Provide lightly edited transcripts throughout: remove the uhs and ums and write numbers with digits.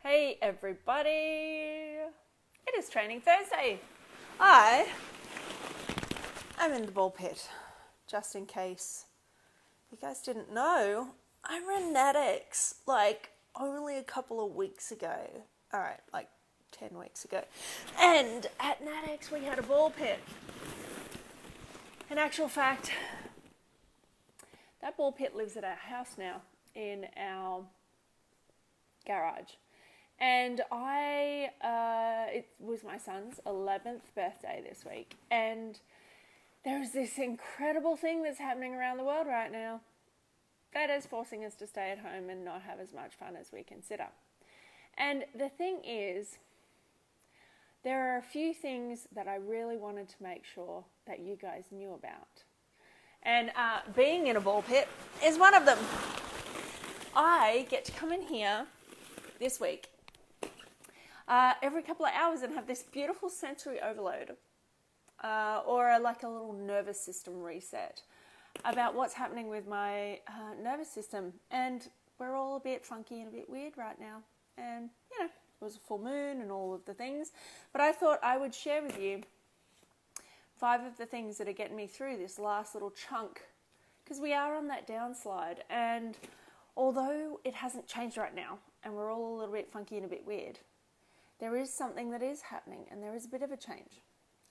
Hey everybody, it is Training Thursday. I am in the ball pit, just in case you guys didn't know. I ran NATX only a couple of weeks ago. Alright, 10 weeks ago. And at NATX we had a ball pit. In actual fact, that ball pit lives at our house now in our garage. And it was my son's 11th birthday this week. And there is this incredible thing that's happening around the world right now that is forcing us to stay at home and not have as much fun as we consider. And the thing is, there are a few things that I really wanted to make sure that you guys knew about. And being in a ball pit is one of them. I get to come in here this week every couple of hours and have this beautiful sensory overload or a little nervous system reset about what's happening with my nervous system. And we're all a bit funky and a bit weird right now. And, it was a full moon and all of the things. But I thought I would share with you 5 of the things that are getting me through this last little chunk. Because we are on that downslide. And although it hasn't changed right now, and we're all a little bit funky and a bit weird, there is something that is happening, and there is a bit of a change.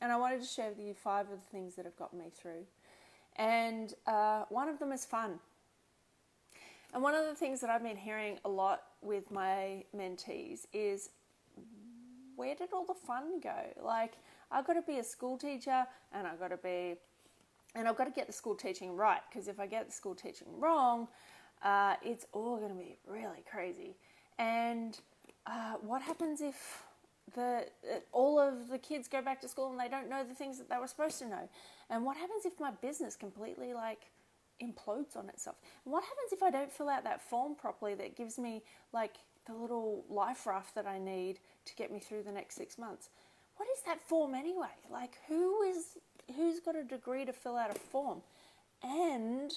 And I wanted to share with you 5 of the things that have gotten me through. And one of them is fun. And one of the things that I've been hearing a lot with my mentees is, where did all the fun go? I've got to be a school teacher, and I've got to get the school teaching right, because if I get the school teaching wrong, it's all going to be really crazy. And what happens if all of the kids go back to school and they don't know the things that they were supposed to know? And what happens if my business completely implodes on itself? And what happens if I don't fill out that form properly that gives me the little life raft that I need to get me through the next 6 months? What is that form anyway? Who's got a degree to fill out a form? And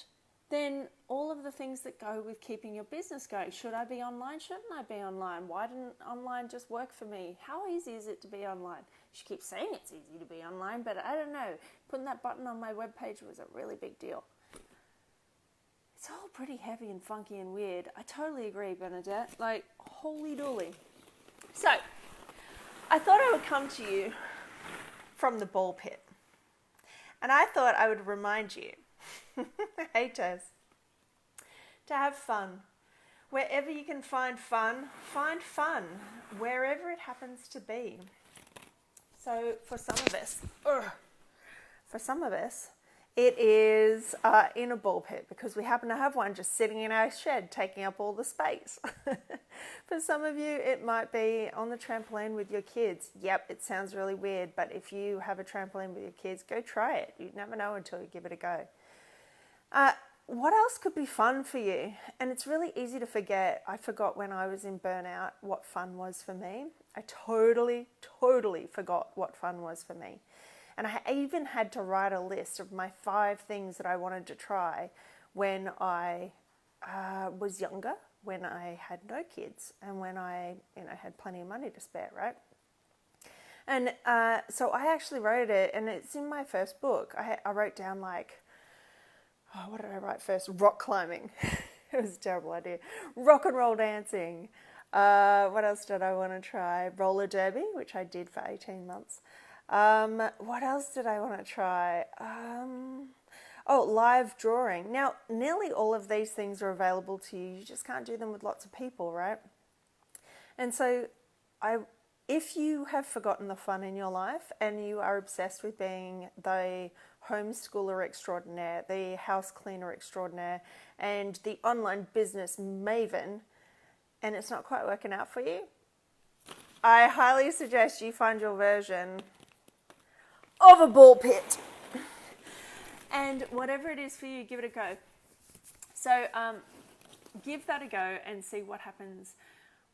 then all of the things that go with keeping your business going. Should I be online? Shouldn't I be online? Why didn't online just work for me? How easy is it to be online? She keeps saying it's easy to be online, but I don't know. Putting that button on my webpage was a really big deal. It's all pretty heavy and funky and weird. I totally agree, Bernadette. Holy dooly. So, I thought I would come to you from the ball pit. And I thought I would remind you, hey Tess, to have fun. Wherever you can find fun, wherever it happens to be. So for some of us, it is in a ball pit, because we happen to have one just sitting in our shed taking up all the space. For some of you, it might be on the trampoline with your kids. Yep, it sounds really weird, but if you have a trampoline with your kids, go try it. You never know until you give it a go. What else could be fun for you? And it's really easy to forget. I forgot when I was in burnout what fun was for me. I totally forgot what fun was for me. And I even had to write a list of my 5 things that I wanted to try when I was younger, when I had no kids, and when I had plenty of money to spare, right? And so I actually wrote it, and it's in my first book. I wrote down what did I write first? Rock climbing. It was a terrible idea. Rock and roll dancing. What else did I want to try? Roller derby, which I did for 18 months. What else did I want to try? Live drawing. Now, nearly all of these things are available to you. You just can't do them with lots of people, right? And so if you have forgotten the fun in your life and you are obsessed with being the homeschooler extraordinaire, the house cleaner extraordinaire, and the online business maven, and it's not quite working out for you, I highly suggest you find your version of a ball pit. And whatever it is for you, give it a go. So give that a go and see what happens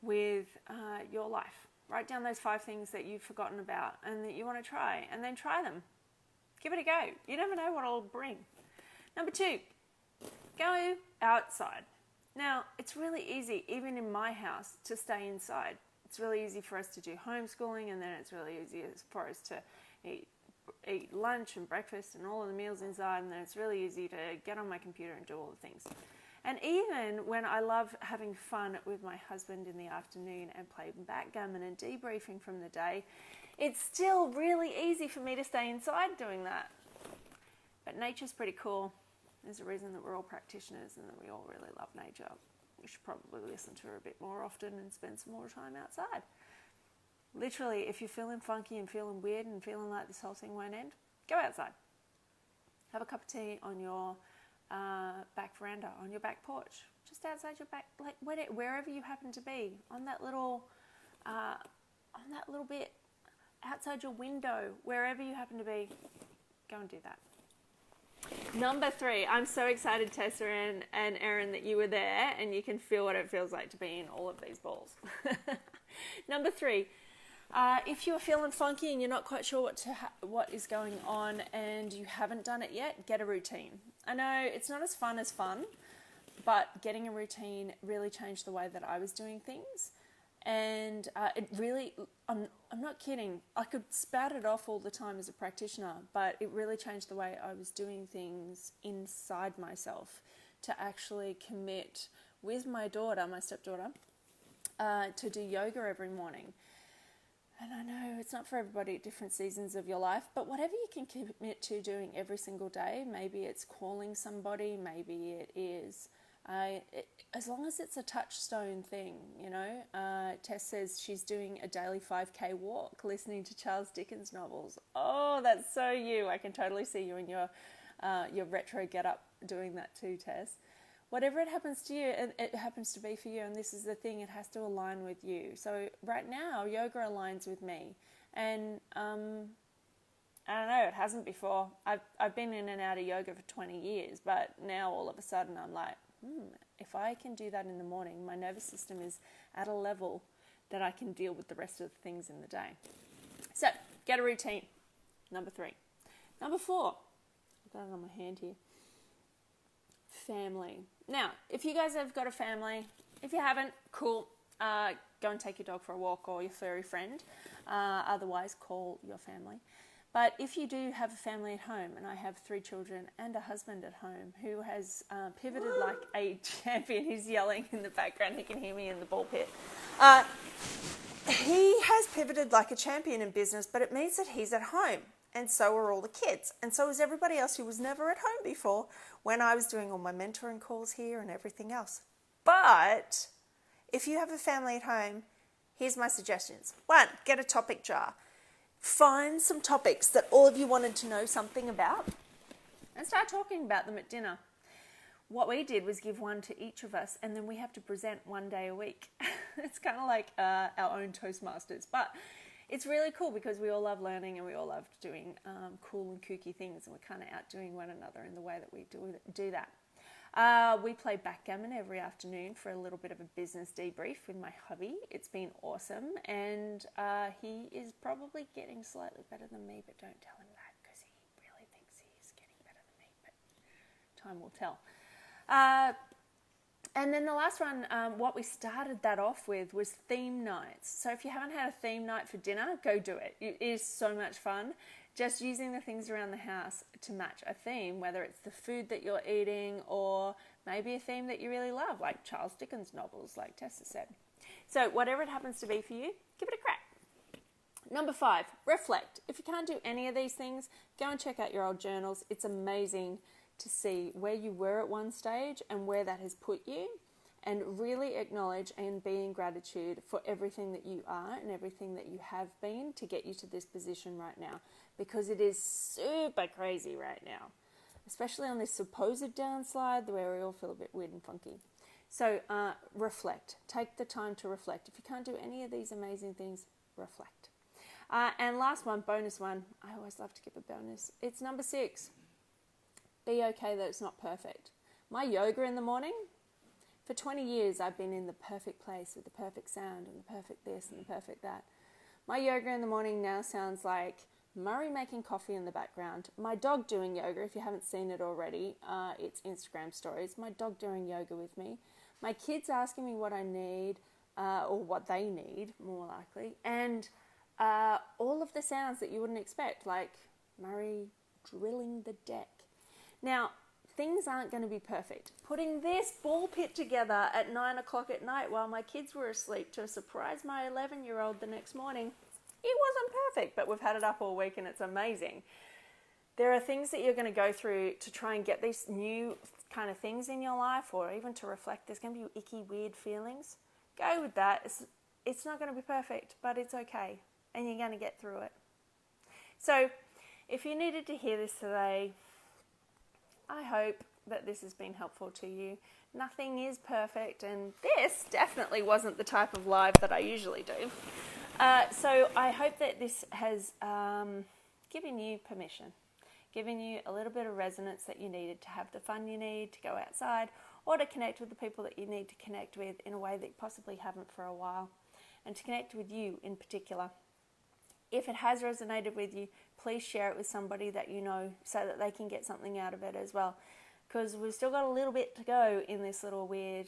with your life. Write down those 5 things that you've forgotten about and that you want to try, and then try them. Give it a go. You never know what it'll bring. Number 2, go outside. Now, it's really easy, even in my house, to stay inside. It's really easy for us to do homeschooling, and then it's really easy for us to eat lunch and breakfast and all of the meals inside, and then it's really easy to get on my computer and do all the things. And even when I love having fun with my husband in the afternoon and play backgammon and debriefing from the day, it's still really easy for me to stay inside doing that. But nature's pretty cool. There's a reason that we're all practitioners and that we all really love nature. We should probably listen to her a bit more often and spend some more time outside. Literally, if you're feeling funky and feeling weird and feeling like this whole thing won't end, go outside. Have a cup of tea on your back veranda, on your back porch, just outside your back, like wherever you happen to be, on that little bit outside your window, wherever you happen to be, go and do that. Number 3, I'm so excited, Tessa and Erin, that you were there and you can feel what it feels like to be in all of these balls. Number 3, if you're feeling funky and you're not quite sure what is going on and you haven't done it yet, get a routine. I know it's not as fun, but getting a routine really changed the way that I was doing things. And it really, I'm not kidding, I could spout it off all the time as a practitioner, but it really changed the way I was doing things inside myself to actually commit with my daughter, my stepdaughter, to do yoga every morning. And I know it's not for everybody at different seasons of your life, but whatever you can commit to doing every single day, maybe it's calling somebody, maybe it is, as long as it's a touchstone thing, Tess says she's doing a daily 5K walk, listening to Charles Dickens novels. Oh, that's so you. I can totally see you in your retro get-up doing that too, Tess. Whatever it happens to you, it happens to be for you, and this is the thing, it has to align with you. So right now, yoga aligns with me, and I don't know, it hasn't before. I've been in and out of yoga for 20 years, but now all of a sudden I'm like, if I can do that in the morning, my nervous system is at a level that I can deal with the rest of the things in the day. So, get a routine. Number 3. Number 4, I've got it on my hand here. Family. Now, if you guys have got a family, if you haven't, cool, go and take your dog for a walk or your furry friend. Otherwise, call your family. But if you do have a family at home, and I have 3 children and a husband at home who has pivoted like a champion, he's yelling in the background, he can hear me in the ball pit. He has pivoted like a champion in business, but it means that he's at home, and so are all the kids, and so is everybody else who was never at home before when I was doing all my mentoring calls here and everything else. But if you have a family at home, here's my suggestions. 1, get a topic jar. Find some topics that all of you wanted to know something about and start talking about them at dinner. What we did was give one to each of us, and then we have to present one day a week. It's kind of like our own Toastmasters, but it's really cool because we all love learning and we all love doing cool and kooky things, and we're kind of outdoing one another in the way that we do that. We play backgammon every afternoon for a little bit of a business debrief with my hubby. It's been awesome, and he is probably getting slightly better than me, but don't tell him that because he really thinks he's getting better than me, but time will tell. And then the last one, what we started that off with was theme nights. So if you haven't had a theme night for dinner, go do it. It is so much fun. Just using the things around the house to match a theme, whether it's the food that you're eating or maybe a theme that you really love, like Charles Dickens novels, like Tessa said. So whatever it happens to be for you, give it a crack. Number 5, reflect. If you can't do any of these things, go and check out your old journals. It's amazing to see where you were at one stage and where that has put you, and really acknowledge and be in gratitude for everything that you are and everything that you have been to get you to this position right now, because it is super crazy right now, especially on this supposed downslide where we all feel a bit weird and funky. So reflect. Take the time to reflect. If you can't do any of these amazing things, reflect. And last one, bonus one. I always love to give a bonus. It's number 6. Be okay that it's not perfect. My yoga in the morning, for 20 years I've been in the perfect place with the perfect sound and the perfect this and the perfect that. My yoga in the morning now sounds like Murray making coffee in the background, my dog doing yoga. If you haven't seen it already, it's Instagram stories. My dog doing yoga with me, my kids asking me what I need, or what they need, more likely, and all of the sounds that you wouldn't expect, like Murray drilling the deck. Now, things aren't going to be perfect. Putting this ball pit together at 9 o'clock at night while my kids were asleep to surprise my 11-year-old the next morning, it wasn't perfect, but we've had it up all week and it's amazing. There are things that you're going to go through to try and get these new kind of things in your life, or even to reflect. There's going to be icky, weird feelings. Go with that. It's not going to be perfect, but it's okay, and you're going to get through it. So if you needed to hear this today, I hope that this has been helpful to you. Nothing is perfect, and this definitely wasn't the type of live that I usually do. So I hope that this has given you permission, given you a little bit of resonance that you needed to have the fun you need, to go outside, or to connect with the people that you need to connect with in a way that you possibly haven't for a while, and to connect with you in particular. If it has resonated with you, please share it with somebody that you know so that they can get something out of it as well. Because we've still got a little bit to go in this little weird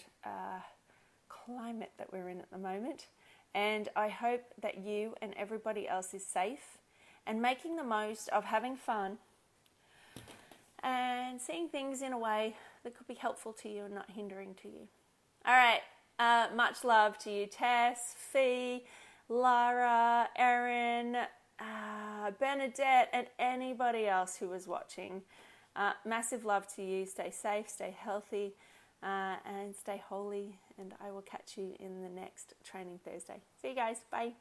climate that we're in at the moment. And I hope that you and everybody else is safe and making the most of having fun and seeing things in a way that could be helpful to you and not hindering to you. All right, much love to you, Tess, Fee, Lara, Erin, Bernadette, and anybody else who was watching. Massive love to you. Stay safe, stay healthy, and stay holy. And I will catch you in the next Training Thursday. See you guys. Bye.